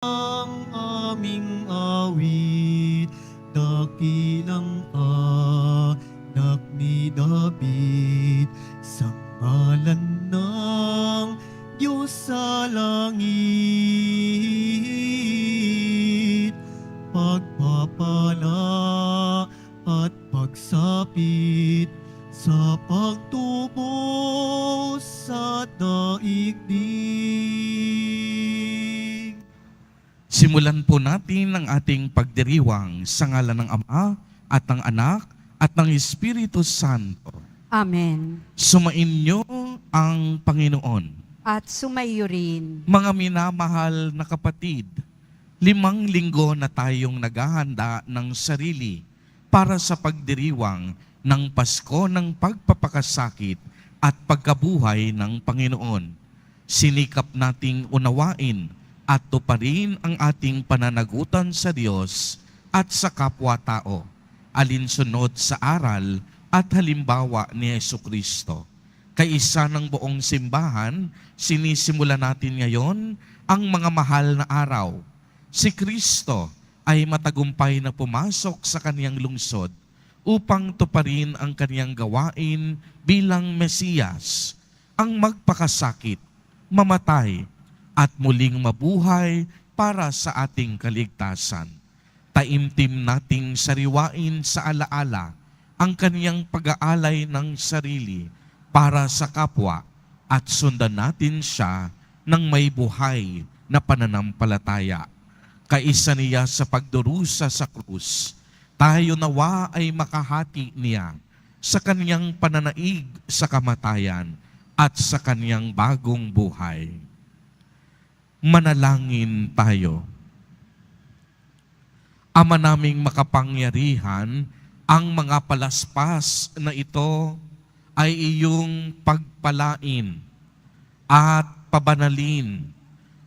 ang aming awit, dakilang anak ni David, sa ngalan ng Diyos sa langit, pagpapala at pagsapit sa pagtubos sa daigdig. Simulan po natin ang ating pagdiriwang sa ngalan ng Ama at ng Anak at ng Espiritu Santo. Amen. Sumainyo ang Panginoon. At sumayo rin. Mga minamahal na kapatid, 5 linggo na tayong naghahanda ng sarili para sa pagdiriwang ng Pasko ng pagpapakasakit at pagkabuhay ng Panginoon. Sinikap nating unawain at tuparin ang ating pananagutan sa Diyos at sa kapwa-tao, alinsunod sa aral at halimbawa ni Jesucristo. Kaisa ng buong simbahan, sinisimula natin ngayon ang mga mahal na araw. Si Kristo ay matagumpay na pumasok sa kaniyang lungsod upang tuparin ang kaniyang gawain bilang Mesiyas, ang magpakasakit, mamatay, at muling mabuhay para sa ating kaligtasan. Taimtim nating sariwain sa alaala ang kaniyang pag-aalay ng sarili para sa kapwa at sundan natin siya ng may buhay na pananampalataya. Kaisa niya sa pagdurusa sa krus, tayo nawa ay makahati niya sa kaniyang pananaig sa kamatayan at sa kaniyang bagong buhay. Manalangin tayo. Ama naming makapangyarihan, ang mga palaspas na ito ay iyong pagpalain at pabanalin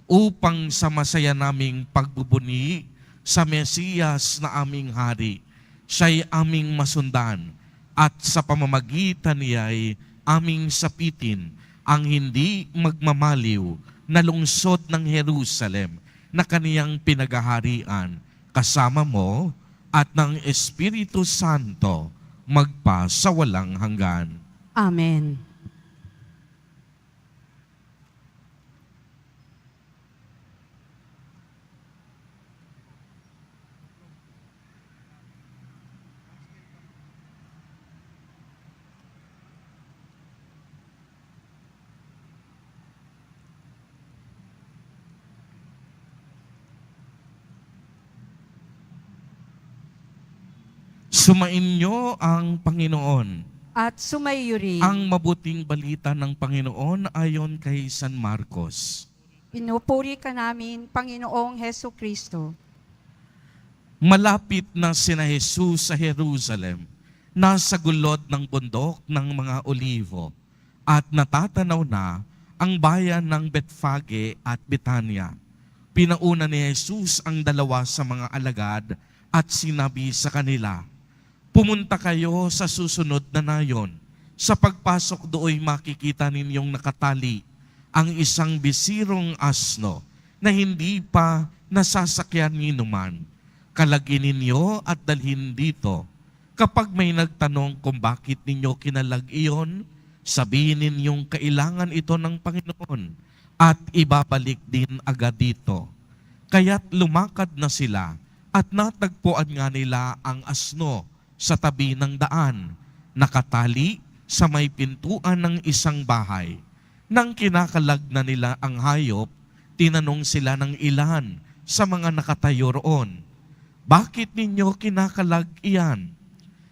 upang sa masaya naming pagbubuni sa Mesiyas na aming hari, siya'y aming masundan at sa pamamagitan niya'y aming sapitin ang hindi magmamaliw na lungsod ng Jerusalem na kaniyang pinaghaharian kasama mo at ng Espiritu Santo magpa sa walang hanggan. Amen. Sumainyo ang Panginoon. At sumayo rin. Ang mabuting balita ng Panginoon ayon kay San Marcos. Pinupuri ka namin, Panginoong Heso Kristo. Malapit na sina Jesus sa Jerusalem, nasa gulod ng bundok ng mga Olivo, at natatanaw na ang bayan ng Betfage at Betania. Pinauna ni Jesus ang 2 sa mga alagad at sinabi sa kanila, "Pumunta kayo sa susunod na nayon. Sa pagpasok dooy makikita ninyong nakatali ang isang bisirong asno na hindi pa nasasakyan ninuman. Kalagin ninyo at dalhin dito. Kapag may nagtanong kung bakit ninyo kinalag iyon, sabihin ninyong kailangan ito ng Panginoon at ibabalik din agad dito." Kaya't lumakad na sila at natagpuan nga nila ang asno sa tabi ng daan, nakatali sa may pintuan ng isang bahay. Nang kinakalag na nila ang hayop, tinanong sila ng ilan sa mga nakatayo roon, "Bakit ninyo kinakalag iyan?"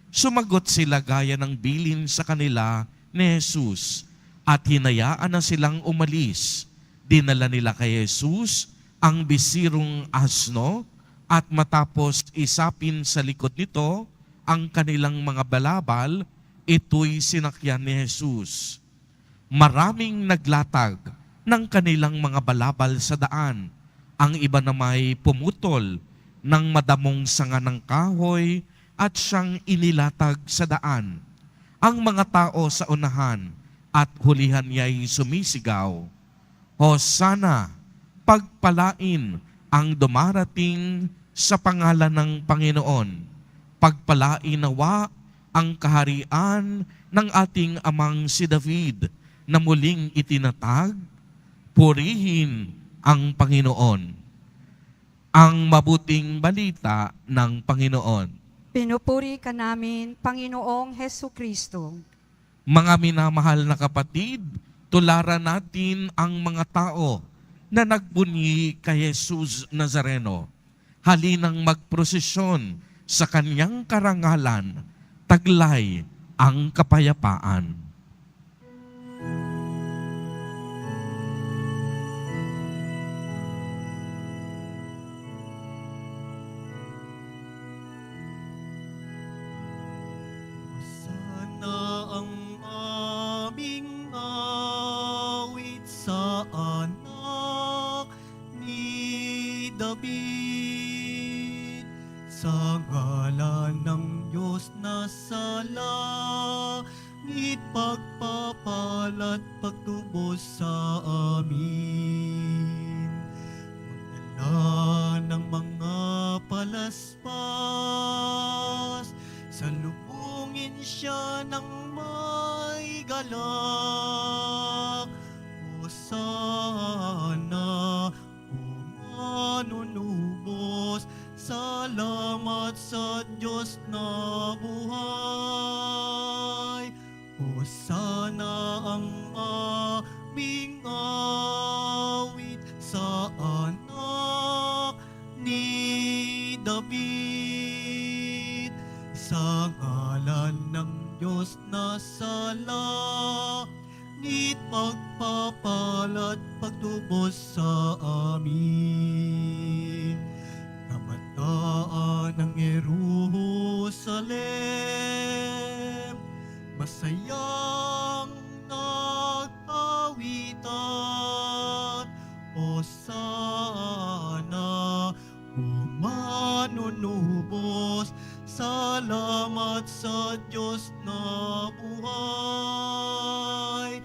Sumagot sila gaya ng bilin sa kanila ni Jesus at hinayaan na silang umalis. Dinala nila kay Jesus ang bisirong asno at matapos isapin sa likod nito ang kanilang mga balabal, ito'y sinakyan ni Jesus. Maraming naglatag ng kanilang mga balabal sa daan. Ang iba na may pumutol ng madamong sanga ng kahoy at siyang inilatag sa daan. Ang mga tao sa unahan at hulihan niya'y sumisigaw, "Hosana, pagpalain ang dumarating sa pangalan ng Panginoon. Pagpalain nawa ang kaharian ng ating amang si David na muling itinatag. Purihin ang Panginoon. Ang mabuting balita ng Panginoon. Pinupuri ka namin, Panginoong Heso Kristo. Mga minamahal na kapatid, tularan natin ang mga tao na nagbunyi kay Jesus Nazareno. Halinang magprosesyon sa kanyang karangalan, taglay ang kapayapaan. Sana ang aming awit sa anak ni David. Sa ngalan ng Diyos na sa langit, pagpapalat pagtubos sa amin. Magdala ng mga palaspas, salubungin siya ng may galak. Hosana, o manunubos, salamat sa Diyos na buhay. Hosana ang aming awit sa anak ni David. Sa ngalan ng Diyos na sa langit, pagpapalat pagtubos sa amin. Kabataan ng Jerusalem, masayang nag-awitan. Hosana, o manunubos, salamat sa Diyos na buhay.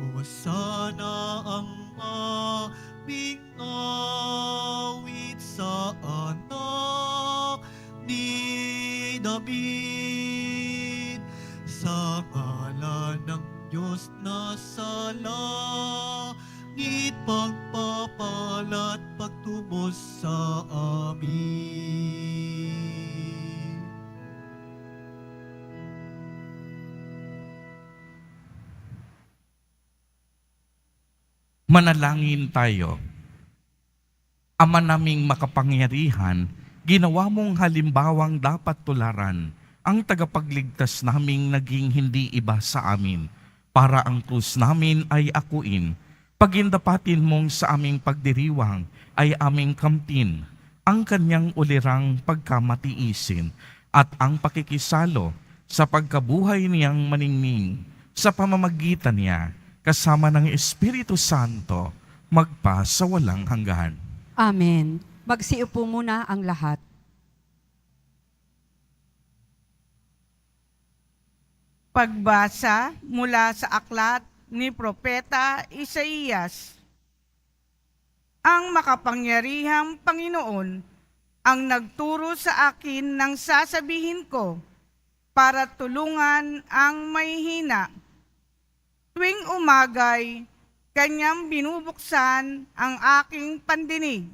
Hosana ang aming awit sa anak ni David. Sa ngalan ng Diyos na sa langit, pagpapalat pagtubos sa amin. Manalangin tayo. Ama naming makapangyarihan, ginawa mong halimbawang dapat tularan ang tagapagligtas naming naging hindi iba sa amin, para ang krus namin ay akuin. Pagindapatin mong sa aming pagdiriwang ay aming kamtin, ang kanyang ulirang pagkamatiisin, at ang pakikisalo sa pagkabuhay niyang maningning sa pamamagitan niya, kasama ng Espiritu Santo, magpa sa walang hanggan. Amen. Magsiupo muna ang lahat. Pagbasa mula sa aklat ni Propeta Isaías. Ang makapangyarihang Panginoon ang nagturo sa akin ng sasabihin ko para tulungan ang mahihina. Tuwing umagay, kanyang binubuksan ang aking pandinig.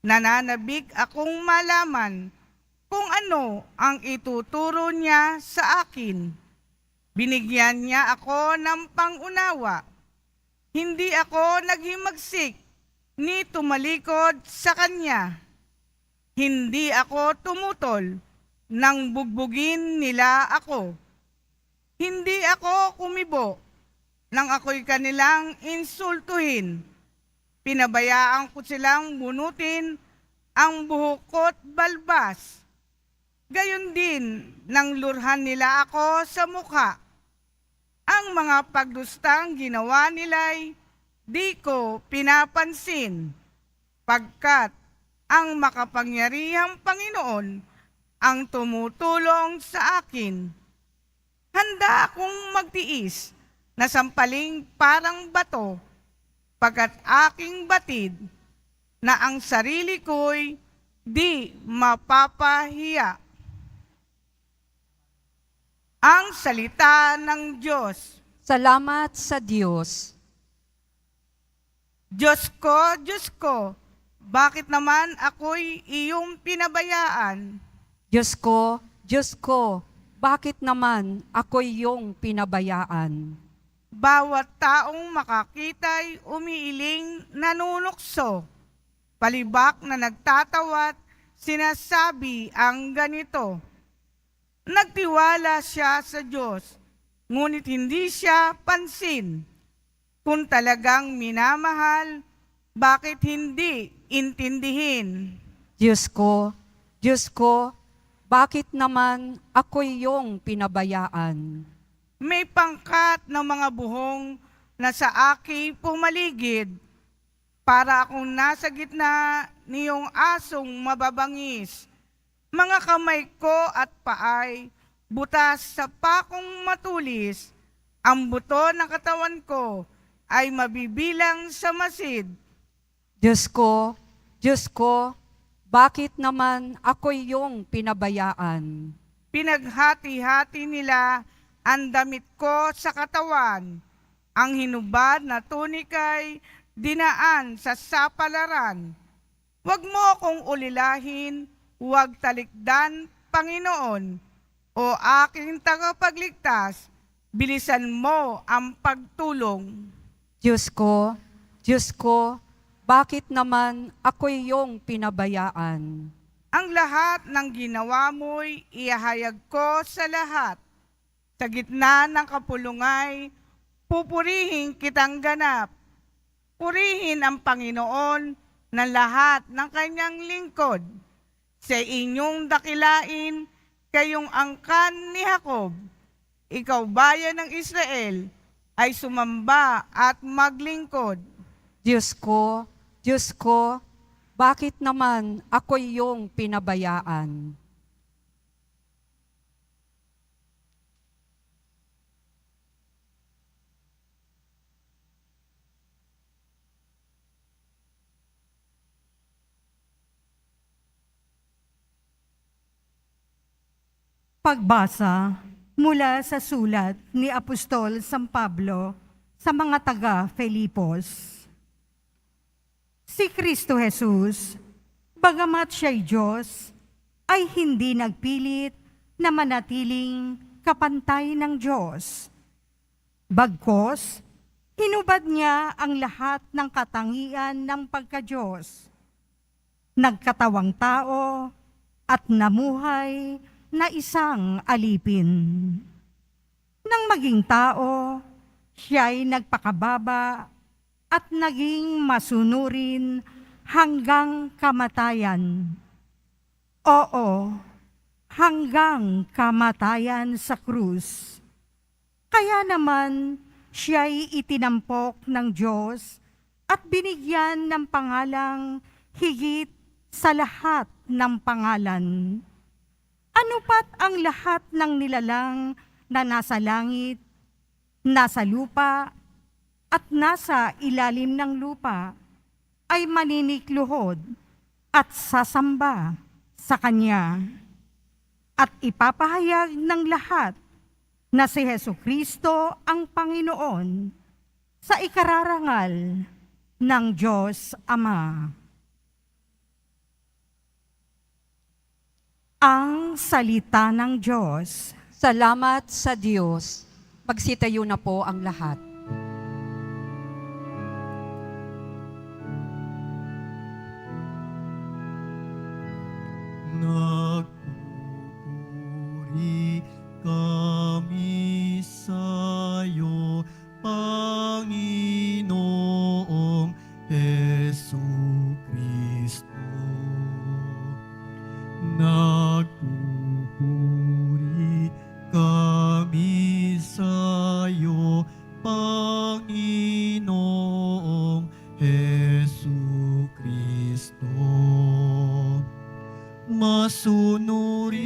Nananabik akong malaman kung ano ang ituturo niya sa akin. Binigyan niya ako ng pangunawa. Hindi ako naghimagsik ni tumalikod sa kanya. Hindi ako tumutol nang bugbugin nila ako. Hindi ako kumibo nang ako'y kanilang insultuhin. Pinabayaan ko silang bunutin ang buhok ko't balbas. Gayon din nang lurhan nila ako sa mukha. Ang mga pagdustang ginawa nila'y di ko pinapansin, pagkat ang makapangyarihang Panginoon ang tumutulong sa akin. Handa akong magtiis na sampaling parang bato, pagkat aking batid na ang sarili ko'y di mapapahiya. Ang salita ng Diyos. Salamat sa Diyos. Diyos ko, bakit naman ako'y iyong pinabayaan? Diyos ko, bakit naman ako'y iyong pinabayaan? Bawat taong makakita'y umiiling nanunukso. Palibak na nagtatawat, sinasabi ang ganito. Nagtiwala siya sa Diyos, ngunit hindi siya pansin. Kung talagang minamahal, bakit hindi intindihin? Diyos ko, bakit naman ako'y iyong pinabayaan? May pangkat ng mga buhong na sa aking pumaligid, para akong nasa gitna niyong asong mababangis. Mga kamay ko at paay, butas sa pakong matulis, ang buto ng katawan ko ay mabibilang sa masid. Diyos ko, bakit naman ako'y iyong pinabayaan? Pinaghati-hati nila ang damit ko sa katawan. Ang hinubad na tunikay dinaan sa sapalaran. Huwag mo akong ulilahin, huwag talikdan, Panginoon, o aking tagapagligtas, bilisan mo ang pagtulong. Diyos ko, bakit naman ako'y iyong pinabayaan? Ang lahat ng ginawa mo'y iahayag ko sa lahat. Sa gitna ng kapulungay, pupurihin kitang ganap. Purihin ang Panginoon ng lahat ng kanyang lingkod. Sa inyong dakilain, kayong angkan ni Jacob. Ikaw bayan ng Israel, ay sumamba at maglingkod. Diyos ko, bakit naman ako'y iyong pinabayaan? Pagbasa mula sa sulat ni Apostol San Pablo sa mga taga-Filipos. Si Kristo Jesus, bagamat siya'y Diyos, ay hindi nagpilit na manatiling kapantay ng Diyos. Bagkus, hinubad niya ang lahat ng katangian ng pagka-Diyos. Nagkatawang tao at namuhay na isang alipin. Nang maging tao, siya'y nagpakababa at naging masunurin hanggang kamatayan. Oo, hanggang kamatayan sa krus. Kaya naman, siya'y itinampok ng Diyos at binigyan ng pangalang higit sa lahat ng pangalan. Ano pat ang lahat ng nilalang na nasa langit, nasa lupa, at nasa ilalim ng lupa ay maninikluhod at sasamba sa Kanya. At ipapahayag ng lahat na si Jesucristo ang Panginoon sa ikararangal ng Diyos Ama. Ang salita ng Diyos. Salamat sa Diyos. Magsitayo na po ang lahat. Nagpupuri kami sa'yo, Panginoong Jesucristo. Nagpupuri kami sa'yo, Panginoong Jesucristo. Masunuring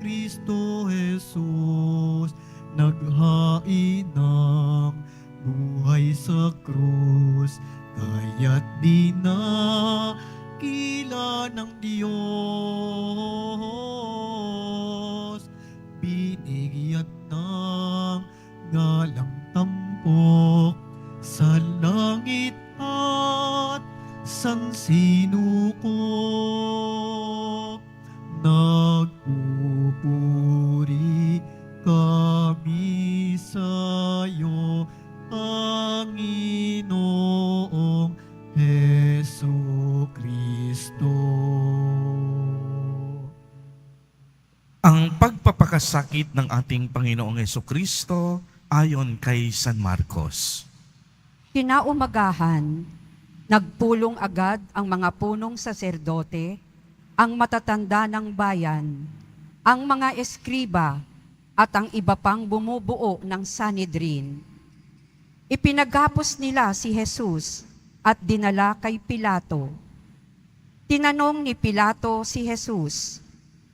Kristo Jesus, naghain ng buhay sa krus, kaya't di na dakila ng Diyos, binigyan ng ngalang tampok sa langit at sansinuko. Nagpupuri kami sa'yo, Panginoong Hesu Kristo. Ang pagpapakasakit ng ating Panginoong Hesukristo ayon kay San Marcos. Kinaumagahan, nagpulong agad ang mga punong saserdote, ang matatanda ng bayan, ang mga eskriba, at ang iba pang bumubuo ng Sanhedrin. Ipinaghapos nila si Jesus at dinala kay Pilato. Tinanong ni Pilato si Jesus,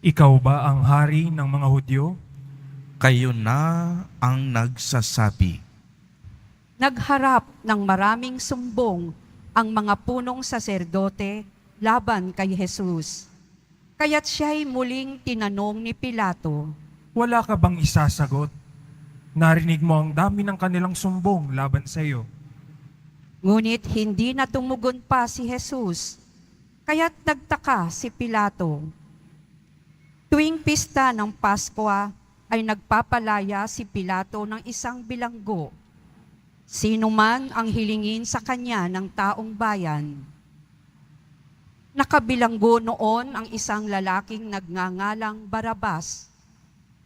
Ikaw ba ang hari ng mga Hudyo? Kayo na ang nagsasabi. nagharap ng maraming sumbong ang mga punong saserdote laban kay Jesus. Kaya't siya'y muling tinanong ni Pilato, Wala ka bang isasagot? Narinig mo ang dami ng kanilang sumbong laban sa iyo. ngunit hindi na tumugon pa si Jesus. Kaya't nagtaka si Pilato. Tuwing pista ng Pasko ay nagpapalaya si Pilato ng isang bilanggo. Sino man ang hilingin sa kanya ng taong bayan. Nakabilanggo noon ang isang lalaking nagngangalang Barabas,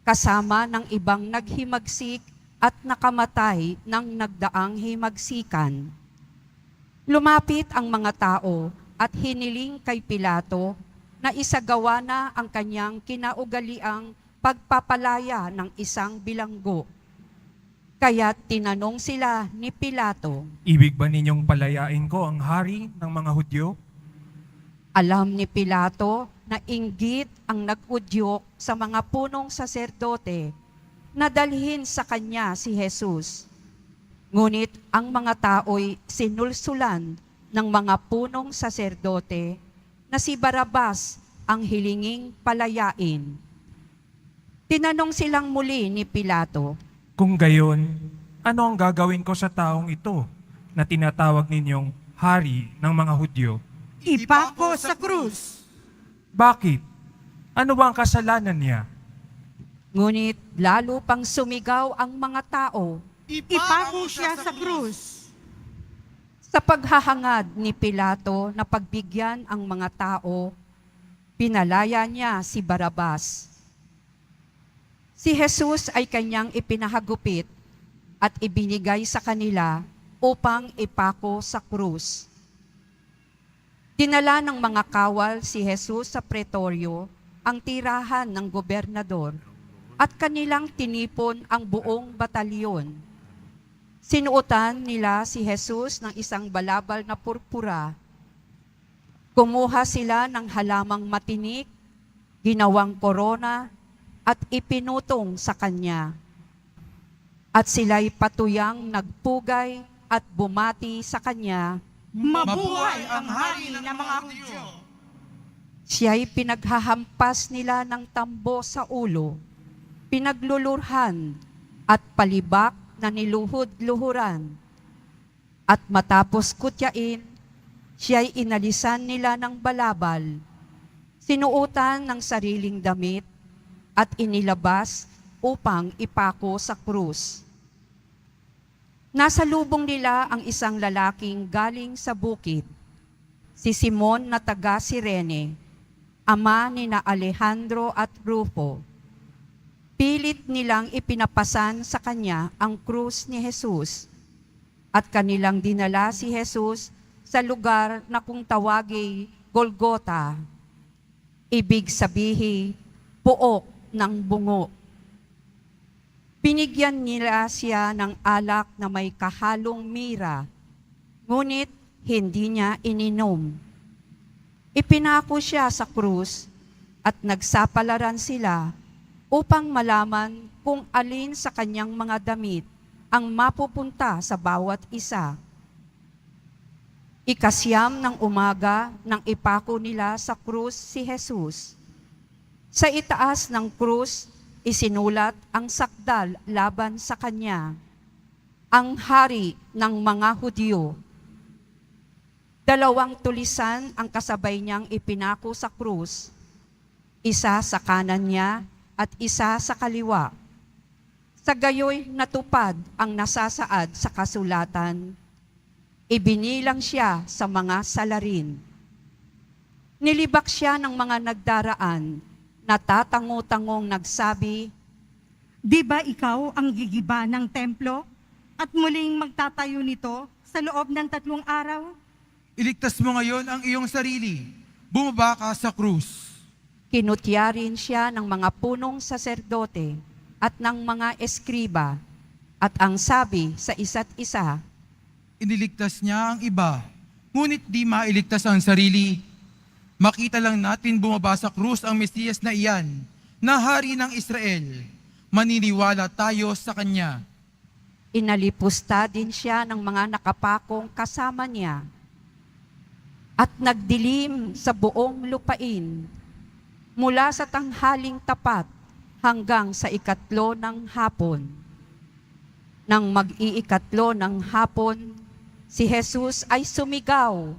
kasama ng ibang naghimagsik at nakamatay ng nagdaang himagsikan. Lumapit ang mga tao at hiniling kay Pilato na isagawa na ang kanyang kinaugaliang pagpapalaya ng isang bilanggo. Kaya tinanong sila ni Pilato, Ibig ba ninyong palayain ko ang hari ng mga Hudyo? alam ni Pilato na inggit ang nag-udyok sa mga punong saserdote na dalhin sa kanya si Jesus. Ngunit ang mga tao'y sinulsulan ng mga punong saserdote na si Barabas ang hilinging palayain. Tinanong silang muli ni Pilato, Kung gayon, ano ang gagawin ko sa taong ito na tinatawag ninyong hari ng mga Hudyo? Ipako sa krus. Bakit? Ano ba ang kasalanan niya? ngunit lalo pang sumigaw ang mga tao. Ipako siya sa krus. Sa paghahangad ni Pilato na pagbigyan ang mga tao, pinalaya niya si Barabas. Si Jesus ay kanyang ipinahagupit at ibinigay sa kanila upang ipako sa krus. Dinala ng mga kawal si Jesus sa pretoryo, ang tirahan ng gobernador, at kanilang tinipon ang buong batalyon. Sinuotan nila si Jesus ng isang balabal na purpura. Kumuha sila ng halamang matinik, ginawang korona, at ipinutong sa kanya. At sila'y patuyang nagpugay at bumati sa kanya. Mabuhay ang hari ng mga Hudyo. Siya'y pinaghahampas nila ng tambo sa ulo, pinaglulurhan at palibak na niluhod-luhuran. At matapos kutyain, siya'y inalisan nila ng balabal, sinuotan ng sariling damit at inilabas upang ipako sa krus. Nasa lubong nila ang isang lalaking galing sa bukid, si Simon na taga Cirene, ama ni na Alejandro at Rufo. Pilit nilang ipinapasan sa kanya ang krus ni Jesus at kanilang dinala si Jesus sa lugar na kung tawagi Golgota, ibig sabihin, puok ng bungo. Binigyan nila siya ng alak na may kahalong mira, ngunit hindi niya ininom. Ipinako siya sa krus at nagsapalaran sila upang malaman kung alin sa kanyang mga damit ang mapupunta sa bawat isa. Ikasyam ng umaga nang ipako nila sa krus si Jesus. Sa itaas ng krus, isinulat ang sakdal laban sa kanya, ang hari ng mga Hudyo. 2 tulisan ang kasabay niyang ipinako sa krus, isa sa kanan niya at isa sa kaliwa. Sa gayoy natupad ang nasasaad sa kasulatan, ibinilang siya sa mga salarin. Nilibak siya ng mga nagdaraan, natatango-tangong nagsabi, Di ba ikaw ang gigiba ng templo at muling magtatayo nito sa loob ng 3 araw? Iligtas mo ngayon ang iyong sarili. Bumaba ka sa krus. Kinutya rin siya ng mga punong saserdote at ng mga eskriba, at ang sabi sa isa't isa, Iniligtas niya ang iba, ngunit di mailigtas ang sarili. Makita lang natin bumaba sa krus ang Mesiyas na iyan, na hari ng Israel. Maniniwala tayo sa kanya. Inalipusta din siya ng mga nakapakong kasama niya, at nagdilim sa buong lupain, mula sa tanghaling tapat hanggang sa 3 ng hapon. Nang mag-iikatlo ng hapon, si Jesus ay sumigaw,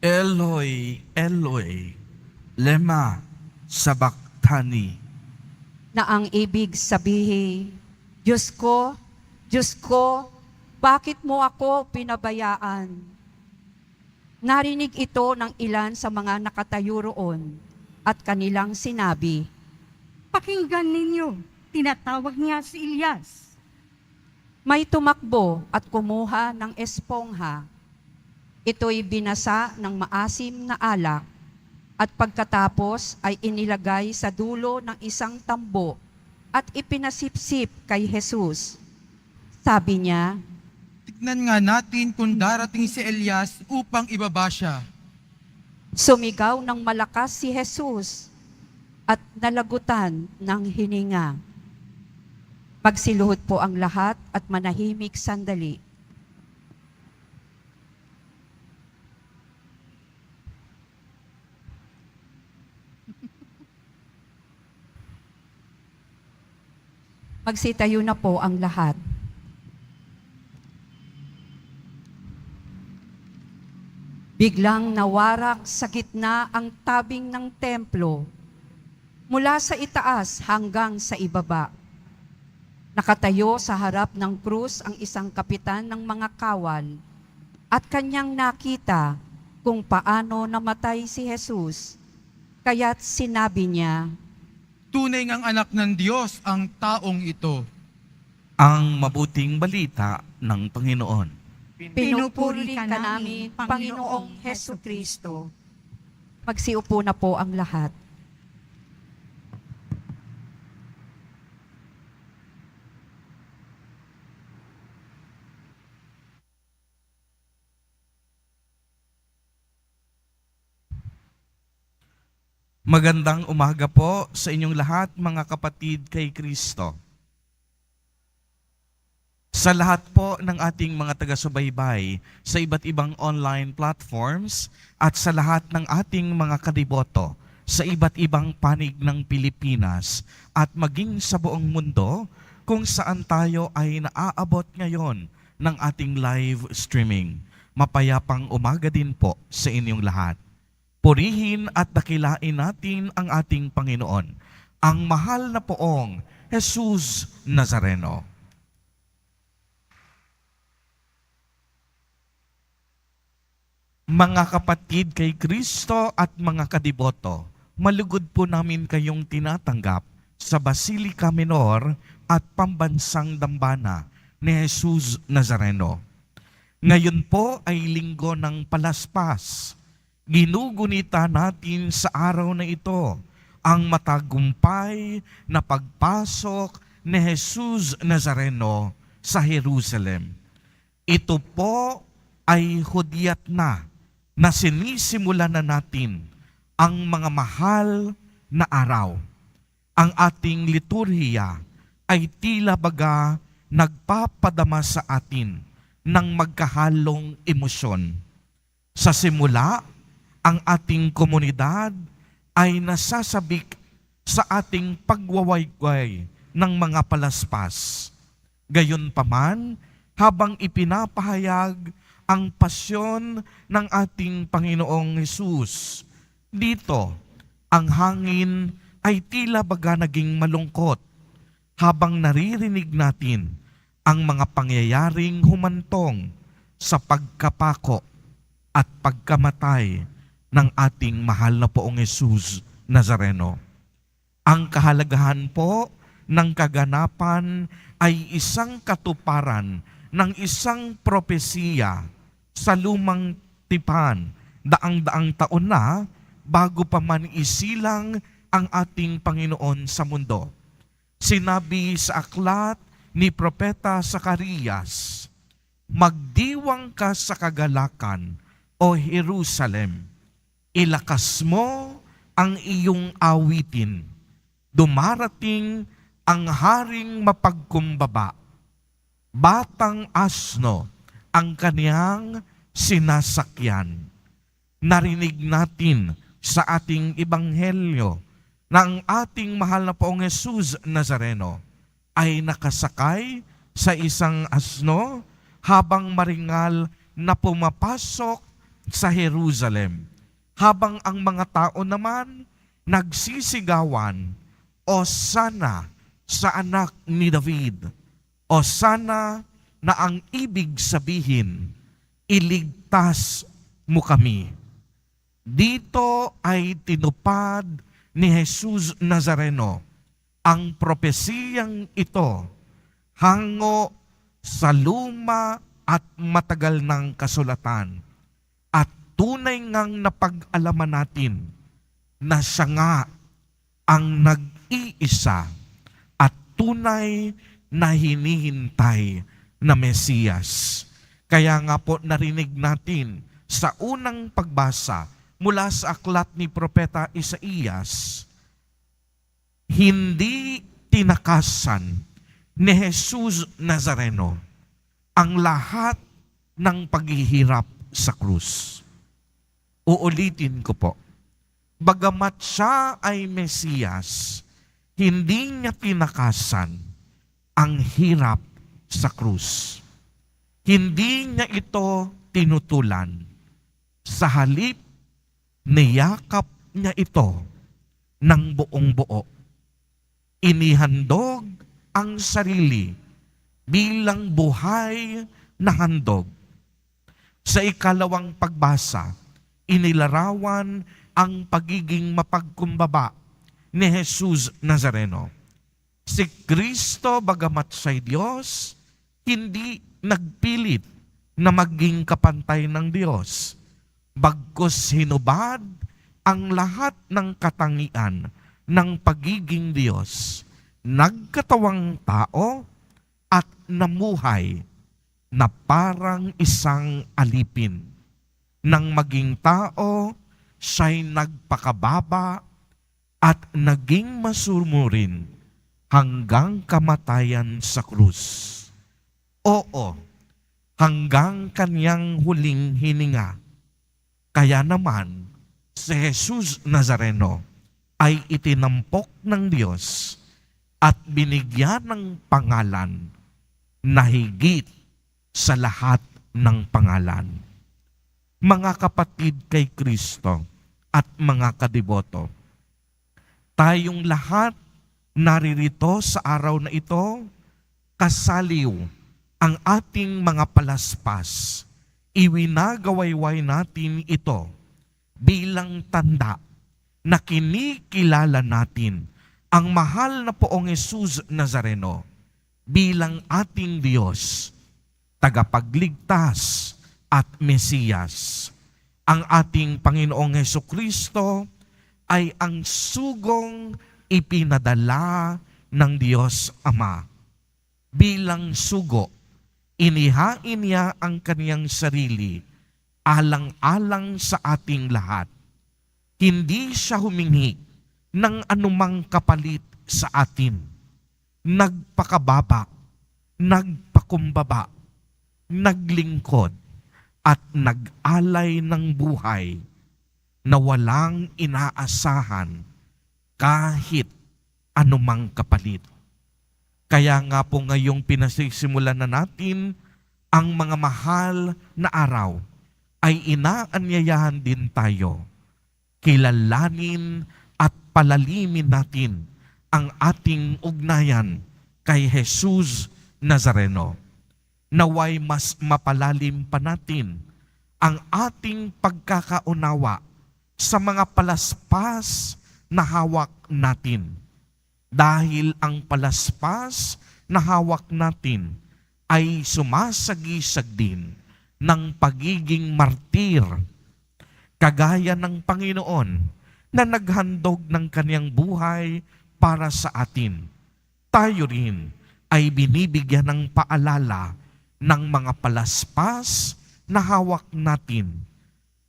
Eloi, Eloi, lema sabachthani. na ang ibig sabihin, Diyos ko, bakit mo ako pinabayaan? Narinig ito ng ilan sa mga nakatayo roon at kanilang sinabi, Pakinggan ninyo, tinatawag niya si Elias. May tumakbo at kumuha ng espongha. Ito'y binasa ng maasim na alak at pagkatapos ay inilagay sa dulo ng isang tambo at ipinasipsip kay Jesus. Sabi niya, Tignan nga natin kung darating si Elias upang ibaba siya. sumigaw ng malakas si Jesus at nalagutan ng hininga. Magsiluhod po ang lahat at manahimik sandali. Magsitayo na po ang lahat. Biglang nawarak sa gitna ang tabing ng templo, mula sa itaas hanggang sa ibaba. Nakatayo sa harap ng krus ang isang kapitan ng mga kawal at kanyang nakita kung paano namatay si Jesus. Kaya't sinabi niya, Tunay ngang anak ng Diyos ang taong ito. Ang mabuting balita ng Panginoon. Pinupuri ka namin, Panginoong Heso Kristo. Magsiupo na po ang lahat. Magandang umaga po sa inyong lahat, mga kapatid kay Kristo. Sa lahat po ng ating mga taga-subaybay sa iba't ibang online platforms at sa lahat ng ating mga kadiboto sa iba't ibang panig ng Pilipinas at maging sa buong mundo kung saan tayo ay naaabot ngayon ng ating live streaming. Mapayapang umaga din po sa inyong lahat. Purihin at dakilain natin ang ating Panginoon, ang mahal na poong Jesus Nazareno. Mga kapatid kay Kristo at mga kadiboto, malugod po namin kayong tinatanggap sa Basilica Minor at Pambansang Dambana ni Jesus Nazareno. Ngayon po ay linggo ng palaspas. Ginugunita natin sa araw na ito ang matagumpay na pagpasok ni Jesus Nazareno sa Jerusalem. Ito po ay hudyat na sinisimulan na natin ang mga mahal na araw. Ang ating liturhiya ay tila baga nagpapadama sa atin ng magkahalong emosyon. Sa simula, ang ating komunidad ay nasasabik sa ating pagwawaygay ng mga palaspas. Gayunpaman, habang ipinapahayag ang pasyon ng ating Panginoong Hesus, dito ang hangin ay tila baga naging malungkot habang naririnig natin ang mga pangyayaring humantong sa pagkapako at pagkamatay ng ating mahal na Poong Hesus Nazareno. Ang kahalagahan po ng kaganapan ay isang katuparan ng isang propesiya sa lumang tipan, daang-daang taon na bago pa man isilang ang ating Panginoon sa mundo. Sinabi sa aklat ni Propeta Zacarias, "Magdiwang ka sa kagalakan, O Jerusalem, ilakas mo ang iyong awitin. Dumarating ang haring mapagkumbaba. Batang asno ang kaniyang sinasakyan." Narinig natin sa ating ebanghelyo na ang ating mahal na Poong Hesus Nazareno ay nakasakay sa isang asno habang maringal na pumapasok sa Jerusalem, habang ang mga tao naman nagsisigawan, "Osana sa anak ni David." Osana na ang ibig sabihin, iligtas mo kami. Dito ay tinupad ni Jesus Nazareno ang propesiyang ito hango sa luma at matagal ng kasulatan. At tunay ngang napag-alaman natin na siya nga ang nag-iisa at tunay na hinihintay na Mesiyas. Kaya nga po narinig natin sa unang pagbasa mula sa aklat ni Propeta Isaías, hindi tinakasan ni Jesus Nazareno ang lahat ng paghihirap sa krus. Uulitin ko po, bagamat siya ay Mesiyas, hindi niya tinakasan ang hirap sa krus. Hindi niya ito tinutulan. Sa halip, niyakap niya ito ng buong buo. Inihandog ang sarili bilang buhay na handog. Sa ikalawang pagbasa, inilarawan ang pagiging mapagkumbaba ni Jesus Nazareno. Si Kristo, bagamat siya'y Diyos, hindi nagpilit na maging kapantay ng Diyos. Bagkus hinubad ang lahat ng katangian ng pagiging Diyos, nagkatawang tao at namuhay na parang isang alipin. Nang maging tao, siya'y nagpakababa at naging masumurin hanggang kamatayan sa krus. Oo, hanggang kanyang huling hininga. Kaya naman, si Jesus Nazareno ay itinampok ng Diyos at binigyan ng pangalan na higit sa lahat ng pangalan. Mga kapatid kay Kristo at mga kadiboto, tayong lahat naririto sa araw na ito, kasaliw ang ating mga palaspas. Iwinagawayway natin ito bilang tanda na kinikilala natin ang mahal na Poong Hesus Nazareno bilang ating Diyos, tagapagligtas at Mesiyas. Ang ating Panginoong Hesukristo ay ang sugong ipinadala ng Diyos Ama. Bilang sugo, inihain niya ang kaniyang sarili alang-alang sa ating lahat. Hindi siya humingi ng anumang kapalit sa atin. Nagpakababa, nagpakumbaba, naglingkod, at nag-alay ng buhay na walang inaasahan kahit anumang kapalit. Kaya nga po ngayong pinasisimulan na natin ang mga mahal na araw, ay inaanyayahan din tayo. Kilalanin at palalimin natin ang ating ugnayan kay Jesus Nazareno. Naway mas mapalalim pa natin ang ating pagkakaunawa sa mga palaspas na hawak natin. Dahil ang palaspas na hawak natin ay sumasagisag din ng pagiging martir, kagaya ng Panginoon na naghandog ng kanyang buhay para sa atin. Tayo rin ay binibigyan ng paalala ng mga palaspas na hawak natin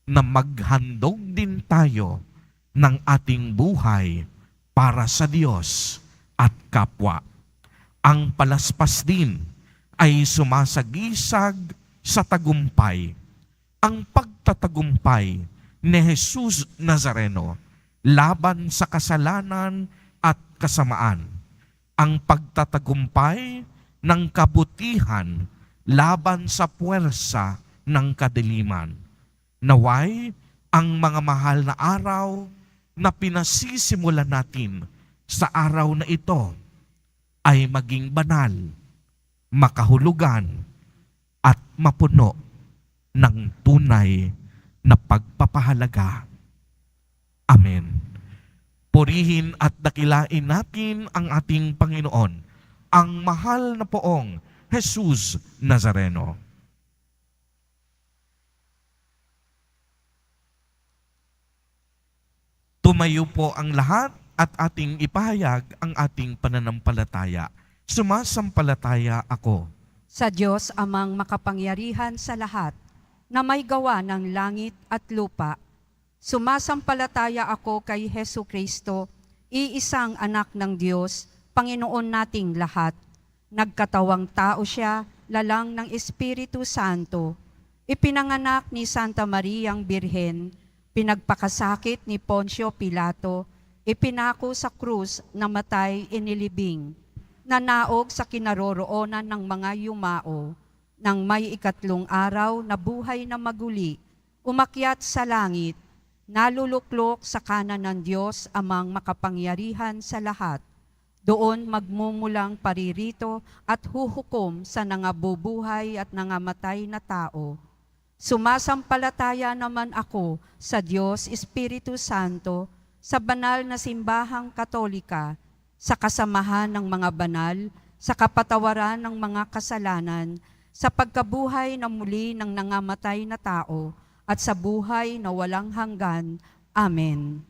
na maghandog din tayo ng ating buhay para sa Diyos at kapwa. Ang palaspas din ay sumasagisag sa tagumpay. Ang pagtatagumpay ni Jesus Nazareno laban sa kasalanan at kasamaan. Ang pagtatagumpay ng kabutihan laban sa puwersa ng kadiliman. Naway, ang mga mahal na araw na pinasisimulan natin sa araw na ito ay maging banal, makahulugan, at mapuno ng tunay na pagpapahalaga. Amen. Purihin at dakilain natin ang ating Panginoon, ang mahal na poong Jesus Nazareno. Tumayo po ang lahat at ating ipahayag ang ating pananampalataya. Sumasampalataya ako Sa Diyos amang makapangyarihan sa lahat, na may gawa ng langit at lupa. Sumasampalataya ako kay Hesu Kristo, iisang anak ng Diyos, Panginoon nating lahat. Nagkatawang tao siya, lalang ng Espiritu Santo. Ipinanganak ni Santa Mariang Birhen, pinagpakasakit ni Poncio Pilato, ipinako sa krus, namatay, inilibing. Nanaog sa kinaroroonan ng mga yumao, nang may ikatlong araw na buhay na maguli, umakyat sa langit, naluluklok sa kanan ng Diyos amang makapangyarihan sa lahat. Doon magmumulang paririto at huhukom sa nangabubuhay at nangamatay na tao. Sumasampalataya naman ako sa Diyos Espiritu Santo, sa banal na simbahang Katolika, sa kasamahan ng mga banal, sa kapatawaran ng mga kasalanan, sa pagkabuhay na muli ng nangamatay na tao, at sa buhay na walang hanggan. Amen.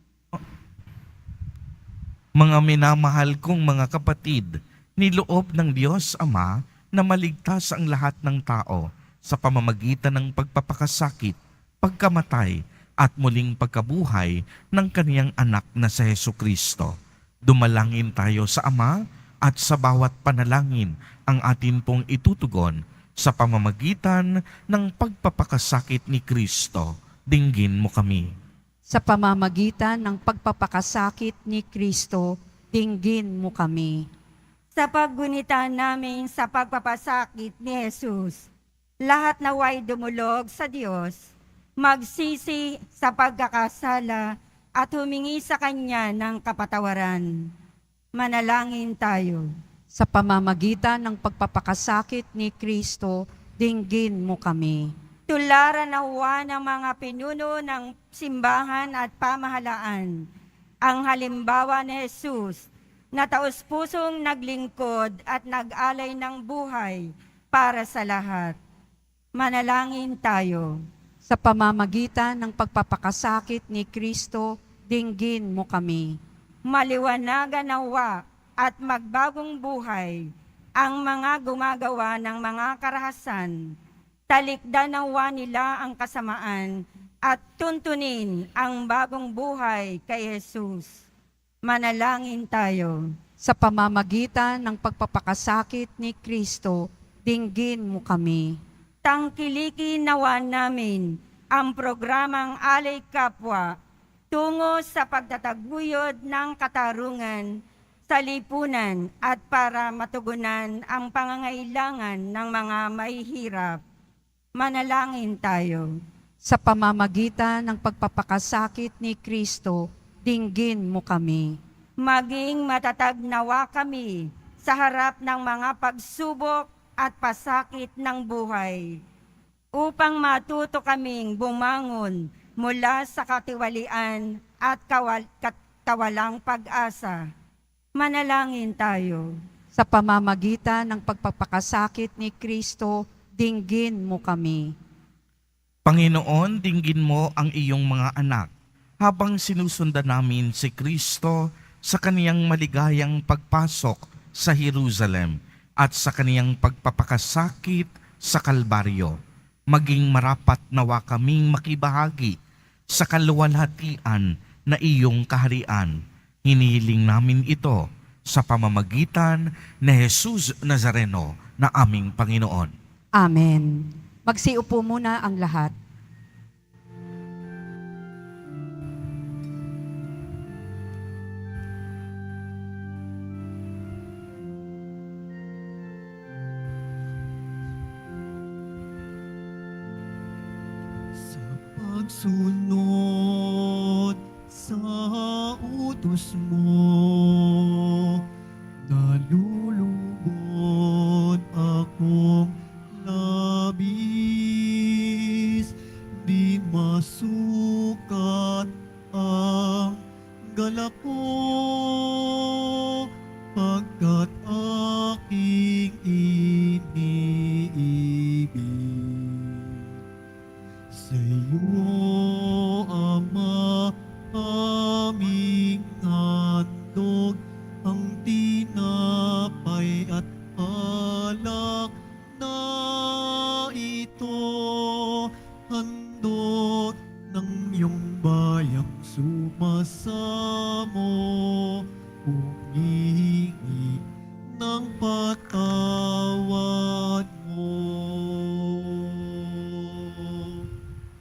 Mga minamahal kong mga kapatid, niloob ng Diyos Ama na maligtas ang lahat ng tao sa pamamagitan ng pagpapakasakit, pagkamatay, at muling pagkabuhay ng kaniyang anak na si Jesucristo. Dumalangin tayo sa Ama at sa bawat panalangin ang atin pong itutugon sa pamamagitan ng pagpapakasakit ni Kristo. Dinggin mo kami. Sa pamamagitan ng pagpapakasakit ni Kristo, dinggin mo kami. Sa paggunita namin sa pagpapasakit ni Jesus, lahat naway dumulog sa Diyos, magsisi sa pagkakasala at humingi sa Kanya ng kapatawaran. Manalangin tayo. Sa pamamagitan ng pagpapakasakit ni Kristo, dinggin mo kami. Tularan nawa ng mga pinuno ng simbahan at pamahalaan ang halimbawa ni Jesus na taos-pusong naglingkod at nag-alay ng buhay para sa lahat. Manalangin tayo. Sa pamamagitan ng pagpapakasakit ni Kristo, dinggin mo kami. Maliwanagan nawa at magbagong buhay ang mga gumagawa ng mga karahasan. Talikdan nawa nila ang kasamaan at tuntunin ang bagong buhay kay Jesus. Manalangin tayo. Sa pamamagitan ng pagpapakasakit ni Kristo, dinggin mo kami. Tangkilikin nawa namin ang programang Alay Kapwa tungo sa pagtataguyod ng katarungan sa lipunan at para matugunan ang pangangailangan ng mga mahihirap. Manalangin tayo. Sa pamamagitan ng pagpapakasakit ni Kristo, dinggin mo kami. Maging matatag nawa kami sa harap ng mga pagsubok at pasakit ng buhay, upang matuto kaming bumangon mula sa katiwalian at kawalang pag-asa. Manalangin tayo. Sa pamamagitan ng pagpapakasakit ni Kristo, dinggin mo kami. Panginoon, dinggin mo ang iyong mga anak habang sinusundan namin si Kristo sa kaniyang maligayang pagpasok sa Jerusalem at sa kaniyang pagpapakasakit sa Kalbaryo. Maging marapat nawa kaming makibahagi sa kaluwalhatian na iyong kaharian. Hinihiling namin ito sa pamamagitan ni Jesus Nazareno na aming Panginoon. Amen. Magsiupo muna ang lahat. Sa pagsunod sa utos mo, nalulugod akong labis, di masukat ang galak ko, pagkat aking iniibig. Sa iyo, Ama, aming handog ang tinapay at alak na ito, handog ng iyong bayang sumasamo, humihingi ng patawad mo.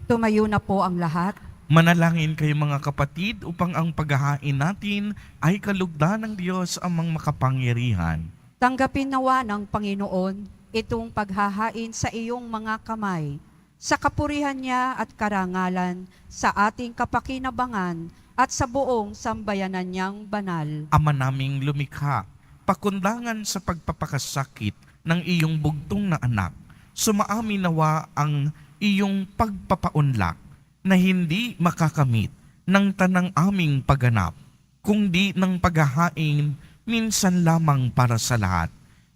Tumayo na po ang lahat. Manalangin kayo mga kapatid upang ang paghahain natin ay kalugdan ng Diyos amang makapangyarihan. Tanggapin nawa ng Panginoon itong paghahain sa iyong mga kamay, sa kapurihan niya at karangalan, sa ating kapakinabangan at sa buong sambayanan niyang banal. Ama naming lumikha, pakundangan sa pagpapakasakit ng iyong bugtong na anak, sumaamin nawa ang iyong pagpapaunlak na hindi makakamit ng tanang aming pagganap, kundi ng paghahain minsan lamang para sa lahat,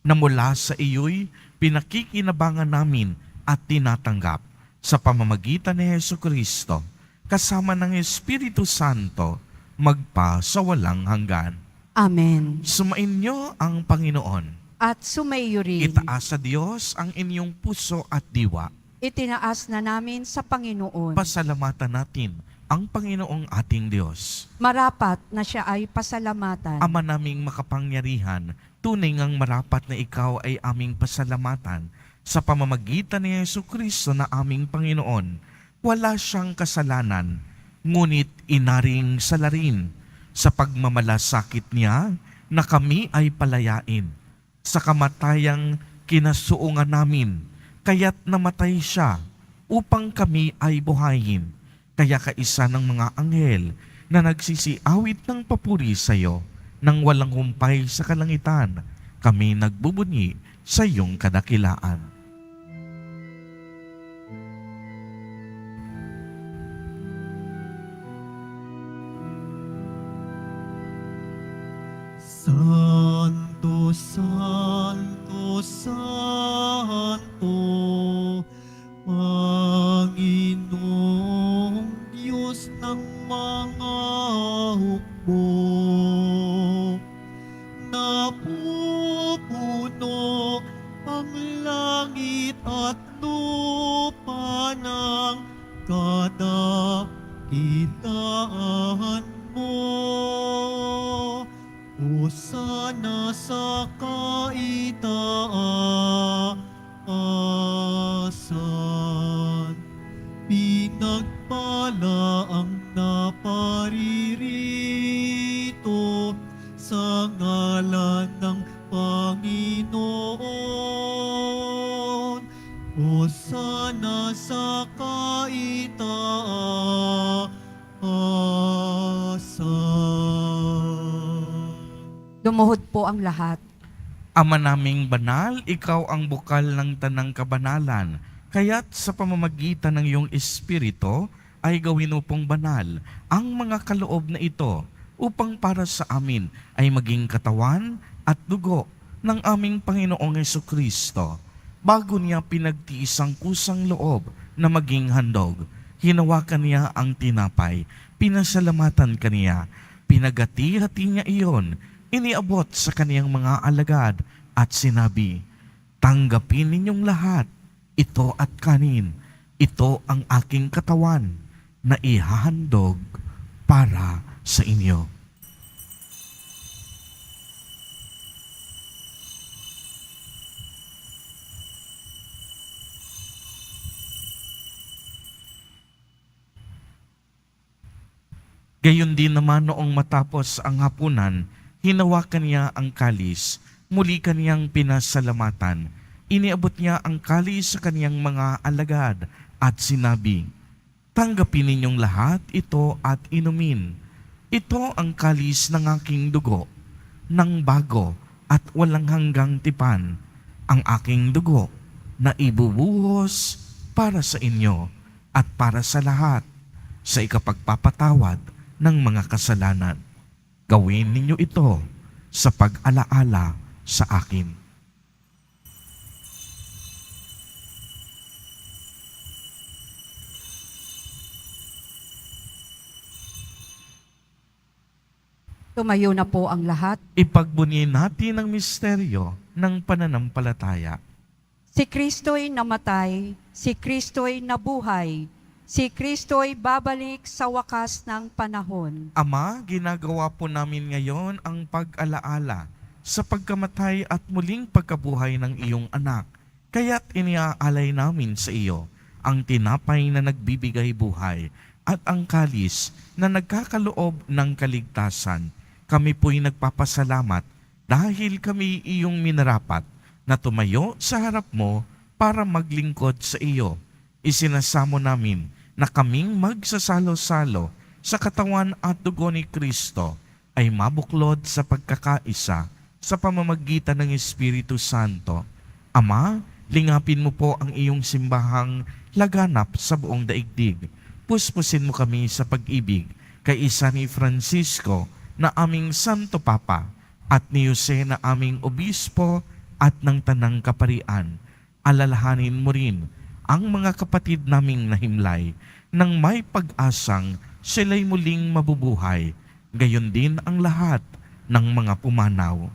na mula sa iyo'y pinakikinabangan namin at tinatanggap sa pamamagitan ni Jesucristo, kasama ng Espiritu Santo, magpa sa walang hanggan. Amen. Sumainyo ang Panginoon. At sumayo rin. Itaas sa Diyos ang inyong puso at diwa. Itinaas na namin sa Panginoon. Pasalamatan natin ang Panginoong ating Diyos. Marapat na siya ay pasalamatan. Ama naming makapangyarihan, tunay ngang marapat na ikaw ay aming pasalamatan sa pamamagitan ni Jesucristo na aming Panginoon. Wala siyang kasalanan, ngunit inaring salarin sa pagmamalasakit niya na kami ay palayain. Sa kamatayang kinasuungan namin, kaya't namatay siya upang kami ay buhayin. Kaya kaisa ng mga anghel na nagsisiawit ng papuri sa iyo, nang walang humpay sa kalangitan, kami nagbubunyi sa iyong kadakilaan. Santo, Santo, Santo, Panginoong Diyos ng mga hukbo, napupuno ang langit at lupa ng kadakilaan mo. Hosana sa kaitaasan. Lumuhod po ang lahat. Ama naming banal, ikaw ang bukal ng tanang kabanalan. Kaya't sa pamamagitan ng iyong Espiritu ay gawin mo pong banal ang mga kaloob na ito upang para sa amin ay maging katawan at dugo ng aming Panginoong Jesucristo. Bago niya pinagtiis ang kusang loob na maging handog, hinawakan niya ang tinapay, pinasalamatan kaniya, pinagati-hati niya iyon, iniabot sa kaniyang mga alagad at sinabi, "Tanggapin ninyong lahat, ito at kanin, ito ang aking katawan na ihahandog para sa inyo." Gayon din naman noong matapos ang hapunan, hinawakan niya ang kalis, muli kaniyang pinasalamatan. Iniabot niya ang kalis sa kaniyang mga alagad at sinabi, "Tanggapin ninyong lahat ito at inumin. Ito ang kalis ng aking dugo, ng bago at walang hanggang tipan, ang aking dugo na ibubuhos para sa inyo at para sa lahat sa ikapagpapatawad ng mga kasalanan. Gawin ninyo ito sa pag-alaala sa akin." Tumayo na po ang lahat. Ipagbunyi natin ang misteryo ng pananampalataya. Si Kristo'y namatay, si Kristo'y nabuhay, si Kristo'y babalik sa wakas ng panahon. Ama, ginagawa po namin ngayon ang pag-alaala sa pagkamatay at muling pagkabuhay ng iyong anak. Kaya't iniaalay namin sa iyo ang tinapay na nagbibigay buhay at ang kalis na nagkakaloob ng kaligtasan. Kami po'y nagpapasalamat dahil kami iyong minarapat na tumayo sa harap mo para maglingkod sa iyo. Isinasamo namin na kaming magsasalo-salo sa katawan at dugo ni Kristo ay mabuklod sa pagkakaisa sa pamamagitan ng Espiritu Santo. Ama, lingapin mo po ang iyong simbahang laganap sa buong daigdig. Puspusin mo kami sa pag-ibig kay isa ni Francisco na aming Santo Papa at ni Jose na aming Obispo at ng Tanang Kaparian. Alalahanin mo rin ang mga kapatid naming nahimlay nang may pag-asang sila'y muling mabubuhay, gayon din ang lahat ng mga pumanaw.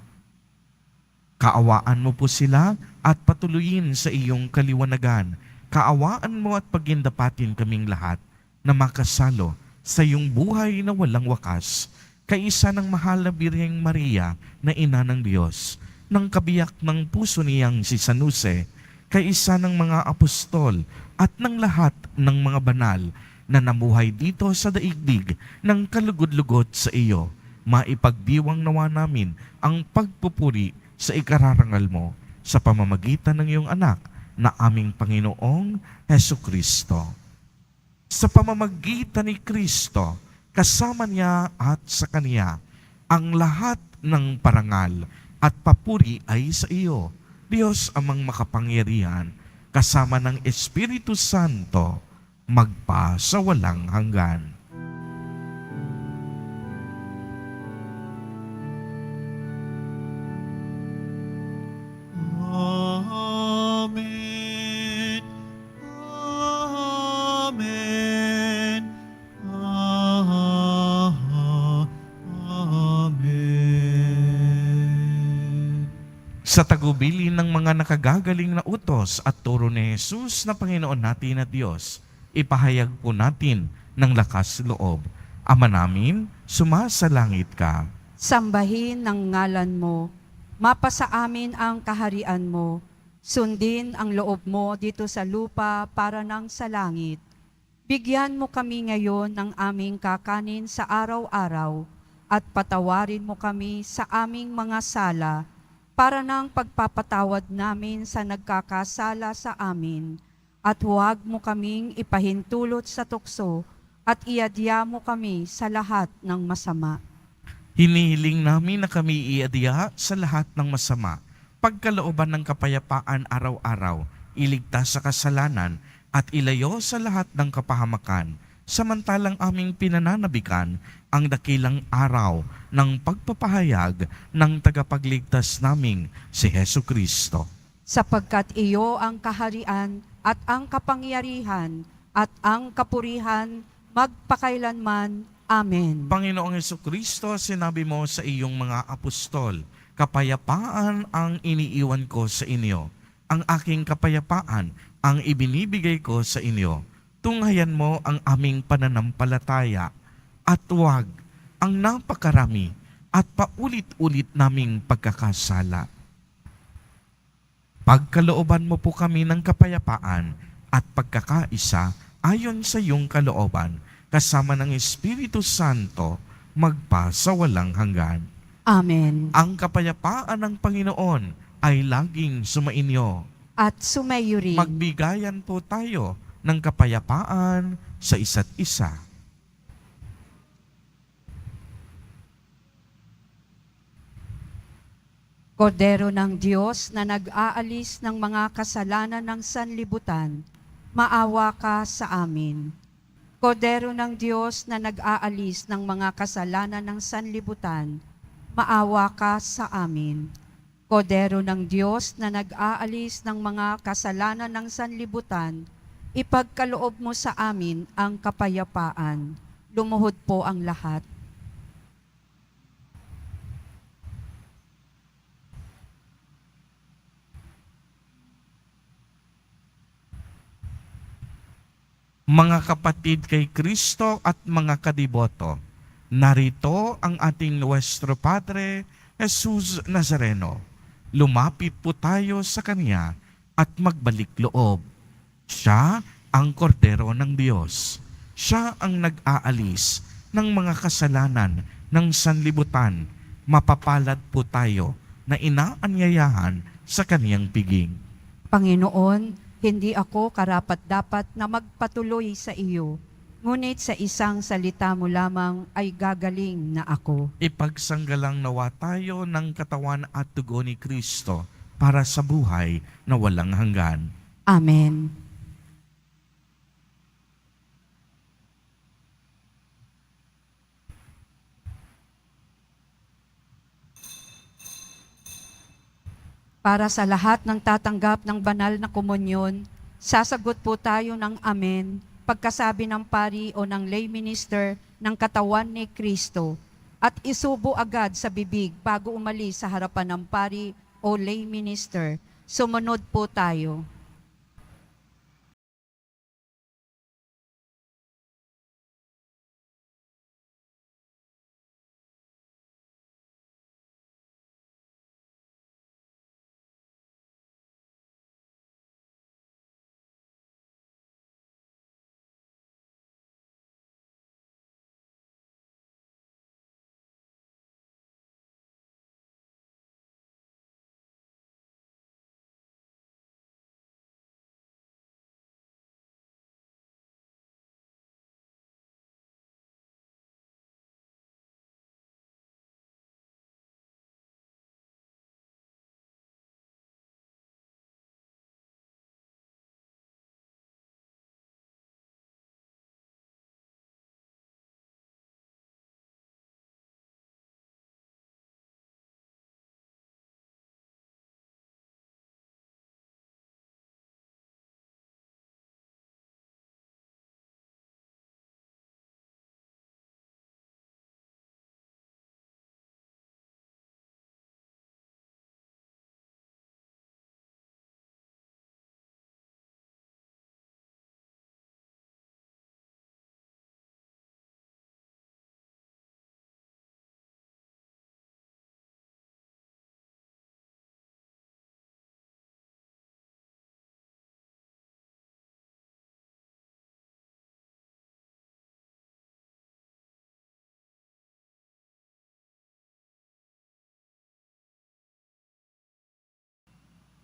Kaawaan mo po sila at patuloyin sa iyong kaliwanagan. Kaawaan mo at pagindapatin kaming lahat na makasalo sa iyong buhay na walang wakas, kaisa ng mahal na Birheng Maria na Ina ng Diyos, ng kabiyak ng puso niyang si San Jose, kaisa ng mga apostol at ng lahat ng mga banal na namuhay dito sa daigdig ng kalugod-lugod sa iyo. Maipagdiwang nawa namin ang pagpupuri sa ikararangal mo sa pamamagitan ng iyong anak na aming Panginoong Hesukristo. Sa pamamagitan ni Kristo, kasama niya at sa Kaniya, ang lahat ng parangal at papuri ay sa iyo, Diyos amang makapangyarihan, kasama ng Espiritu Santo, magpa sa walang hanggan. Amen. Amen. Amen. Sa tagubilin ng mga nakagagaling na utos at turo ni Jesus na Panginoon natin at Diyos, ipahayag po natin ng lakas loob. Ama namin, sumasalangit ka. Sambahin ng ngalan mo, mapasa amin ang kaharian mo, sundin ang loob mo dito sa lupa para nang sa langit. Bigyan mo kami ngayon ng aming kakanin sa araw-araw at patawarin mo kami sa aming mga sala para nang pagpapatawad namin sa nagkakasala sa amin. At huwag mo kaming ipahintulot sa tukso at iadya mo kami sa lahat ng masama. Hinihiling namin na kami iadya sa lahat ng masama, pagkalooban ng kapayapaan araw-araw, iligtas sa kasalanan, at ilayo sa lahat ng kapahamakan, samantalang aming pinananabikan ang dakilang araw ng pagpapahayag ng tagapagligtas naming si Hesu Kristo. Sapagkat iyo ang kaharian at ang kapangyarihan at ang kapurihan magpakailanman. Amen. Panginoong Hesu Kristo, sinabi mo sa iyong mga apostol, kapayapaan ang iniiwan ko sa inyo. Ang aking kapayapaan ang ibinibigay ko sa inyo. Tunghayan mo ang aming pananampalataya at huwag ang napakarami at paulit-ulit naming pagkakasala. Pagkalooban mo po kami ng kapayapaan at pagkakaisa ayon sa iyong kalooban, kasama ng Espiritu Santo, magpa sa walang hanggan. Amen. Ang kapayapaan ng Panginoon ay laging sumainyo. At sumayo rin. Magbigayan po tayo ng kapayapaan sa isa't isa. Kordero ng Diyos na nag-aalis ng mga kasalanan ng sanlibutan, maawa ka sa amin. Kordero ng Diyos na nag-aalis ng mga kasalanan ng sanlibutan, maawa ka sa amin. Kordero ng Diyos na nag-aalis ng mga kasalanan ng sanlibutan, ipagkaloob mo sa amin ang kapayapaan. Lumuhod po ang lahat. Mga kapatid kay Kristo at mga kadiboto, narito ang ating Nuestro Padre, Jesus Nazareno. Lumapit po tayo sa Kanya at magbalik loob. Siya ang kordero ng Diyos. Siya ang nag-aalis ng mga kasalanan ng sanlibutan. Mapapalad po tayo na inaanyayahan sa Kaniyang piging. Panginoon, hindi ako karapat-dapat na magpatuloy sa iyo, ngunit sa isang salita mo lamang ay gagaling na ako. Ipagsanggalang nawa tayo ng katawan at dugo ni Kristo para sa buhay na walang hanggan. Amen. Para sa lahat ng tatanggap ng banal na komunyon, sasagot po tayo ng amen pagkasabi ng pari o ng lay minister ng katawan ni Kristo at isubo agad sa bibig bago umalis sa harapan ng pari o lay minister. Sumunod po tayo.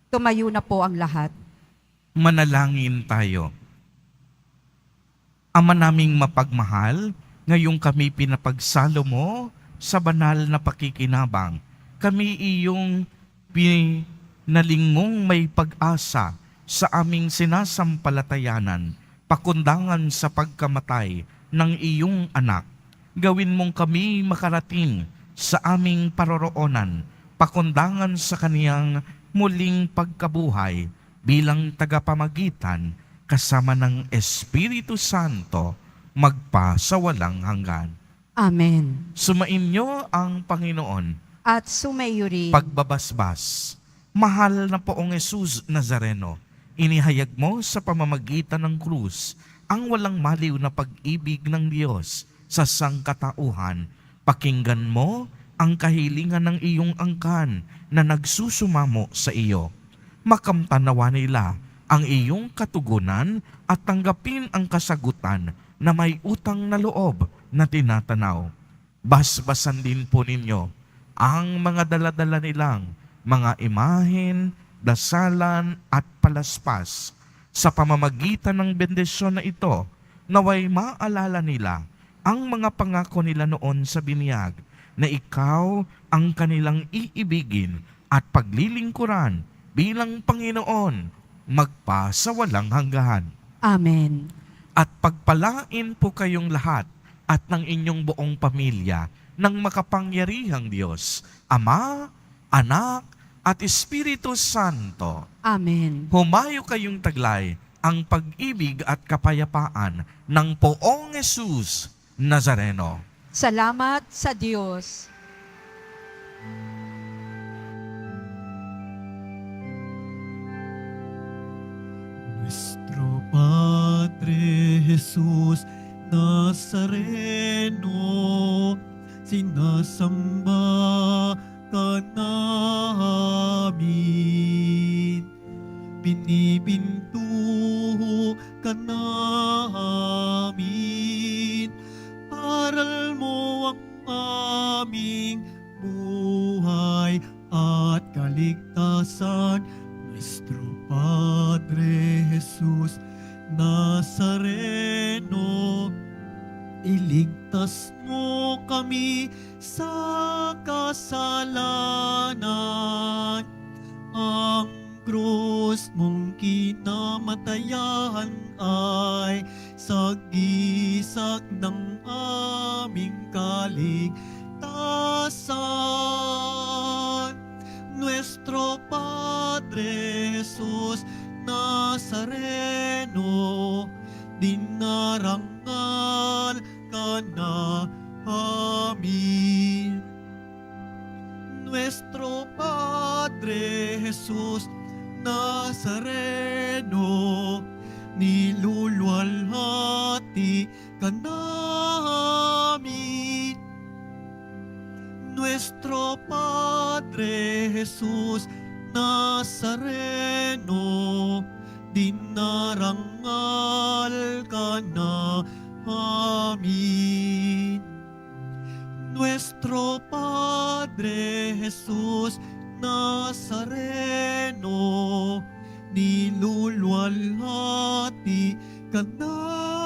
Tumayo na po ang lahat. Manalangin tayo. Ama naming mapagmahal, ngayong kami pinapagsalo mo sa banal na pakikinabang. Kami iyong pinalingmong may pag-asa sa aming sinasampalatayanan, pakundangan sa pagkamatay ng iyong anak. Gawin mong kami makarating sa aming paroroonan, pakundangan sa kaniyang muling pagkabuhay bilang tagapamagitan kasama ng Espiritu Santo magpa sa walang hanggan. Amen. Sumainyo ang Panginoon. At sumayo rin. Pagbabasbas. Mahal na Poong Jesus Nazareno, inihayag mo sa pamamagitan ng krus ang walang maliw na pag-ibig ng Diyos sa sangkatauhan. Pakinggan mo ang kahilingan ng iyong angkan na nagsusumamo sa iyo. Makamtanawa nila ang iyong katugunan at tanggapin ang kasagutan na may utang na loob na tinatanaw. Basbasan din po ninyo ang mga daladala nilang mga imahen, dasalan at palaspas. Sa pamamagitan ng bendisyon na ito, naway maalala nila ang mga pangako nila noon sa binyag na ikaw ang kanilang iibigin at paglilingkuran bilang Panginoon magpa sa walang hanggan. Amen. At pagpalain po kayong lahat at ng inyong buong pamilya ng makapangyarihang Diyos, Ama, Anak, at Espiritu Santo. Amen. Humayo kayong taglay ang pag-ibig at kapayapaan ng Poong Jesus Nazareno. Salamat sa Diyos. Nuestro Padre Jesús Nazareno, sinasamba ka namin, binibinto ka namin, aral mo ang aming buhay at kaligtasan. Nuestro Padre Jesús Nazareno, iligtas mo kami sa kasalanan. Ang krus mong kinamatayan ay sagisag ng aming kaligtasan. Nuestro Padre Jesus Nazareno, dinarangal ka namin. Nuestro Padre Jesus Nazareno, niluluwalhati ka namin. Nuestro Padre Jesus Nazareno, dinarangal ka namin. Nuestro Padre Jesus Nazareno, niluluwalhati ka namin.